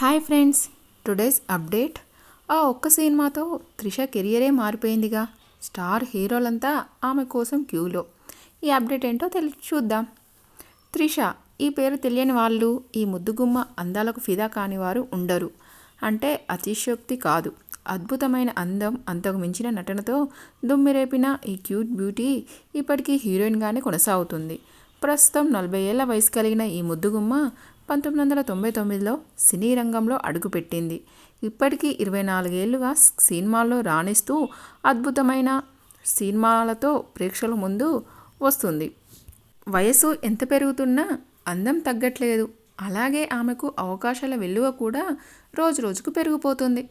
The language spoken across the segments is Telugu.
Hi friends, today's update. ఆ ఒక్క సినిమాతో త్రిష కెరియరే మారిపోయిందిగా. స్టార్ హీరోలంతా ఆమె కోసం క్యూలో. ఈ అప్డేట్ ఏంటో చూద్దాం. త్రిష ఈ పేరు తెలియని వాళ్ళు, ఈ ముద్దుగుమ్మ అందాలకు ఫిదా కాని వారు ఉండరు అంటే అతిశయోక్తి కాదు. అద్భుతమైన అందం, అంతకు మించిన నటనతో దుమ్మిరేపిన ఈ క్యూట్ బ్యూటీ ఇప్పటికీ హీరోయిన్గానే కొనసాగుతుంది. ప్రస్తుతం 40 ఏళ్ల వయసు కలిగిన ఈ ముద్దుగుమ్మ 1999లో సినీ రంగంలో అడుగుపెట్టింది. ఇప్పటికీ 24 ఏళ్లుగా సినిమాల్లో రాణిస్తూ అద్భుతమైన సినిమాలతో ప్రేక్షకుల ముందు వస్తుంది. వయసు ఎంత పెరుగుతున్నా అందం తగ్గట్లేదు. అలాగే ఆమెకు అవకాశాల వెల్లువ కూడా రోజురోజుకు పెరిగిపోతుంది.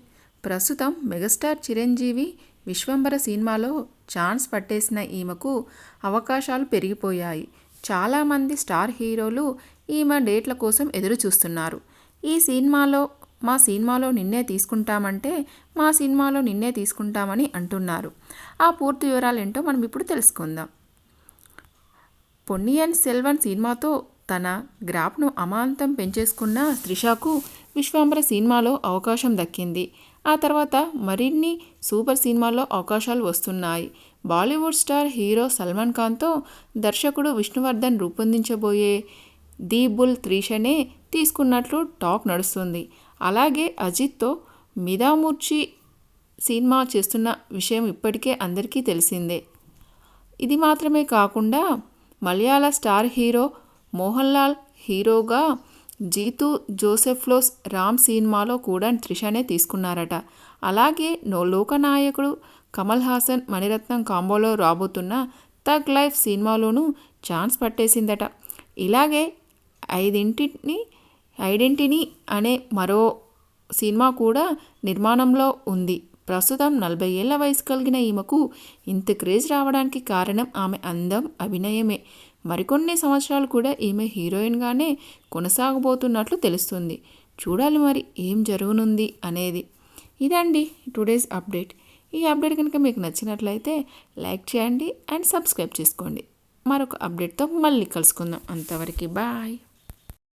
ప్రస్తుతం మెగాస్టార్ చిరంజీవి విశ్వంబర సినిమాలో ఛాన్స్ పట్టేసిన ఈమెకు అవకాశాలు పెరిగిపోయాయి. చాలామంది స్టార్ హీరోలు ఈమె డేట్ల కోసం ఎదురు చూస్తున్నారు. మా సినిమాలో నిన్నే తీసుకుంటామంటే మా సినిమాలో నిన్నే తీసుకుంటామని అంటున్నారు. ఆ పూర్తి వివరాలు ఏంటో మనం ఇప్పుడు తెలుసుకుందాం. పొన్నియిన్ సెల్వన్ సినిమాతో తన గ్రాఫ్ను అమాంతం పెంచేసుకున్న త్రిషకు విశ్వంబర సినిమాలో అవకాశం దక్కింది. ఆ తర్వాత మరిన్ని సూపర్ సినిమాల్లో అవకాశాలు వస్తున్నాయి. బాలీవుడ్ స్టార్ హీరో సల్మాన్ ఖాన్తో దర్శకుడు విష్ణువర్ధన్ రూపొందించబోయే ది బుల్ త్రిషనే తీసుకున్నట్లు టాక్ నడుస్తుంది. అలాగే అజిత్తో మిదామూర్చి సినిమా చేస్తున్న విషయం ఇప్పటికే అందరికీ తెలిసిందే. ఇది మాత్రమే కాకుండా మలయాళ స్టార్ హీరో మోహన్ లాల్ హీరోగా జీతూ జోసెఫ్లోస్ రామ్ సినిమాలో కూడా త్రిషనే తీసుకున్నారట. అలాగే లోకనాయకుడు కమల్ హాసన్ మణిరత్నం కాంబోలో రాబోతున్న థగ్ లైఫ్ సినిమాలోనూ ఛాన్స్ పట్టేసిందట. ఇలాగే ఐడెంటిటీ అనే మరో సినిమా కూడా నిర్మాణంలో ఉంది. ప్రస్తుతం 40 ఏళ్ల వయసు కలిగిన ఈమెకు ఇంత క్రేజ్ రావడానికి కారణం ఆమె అందం, అభినయమే. మరికొన్ని సంవత్సరాలు కూడా ఈమె హీరోయిన్గానే కొనసాగబోతున్నట్లు తెలుస్తుంది. చూడాలి మరి ఏం జరగనుంది అనేది. ఇదండి టుడేస్ అప్డేట్. ఈ అప్డేట్ కనుక మీకు నచ్చినట్లయితే లైక్ చేయండి అండ్ సబ్స్క్రైబ్ చేసుకోండి. మరొక అప్డేట్తో మళ్ళీ కలుసుకుందాం. అంతవరకు బాయ్.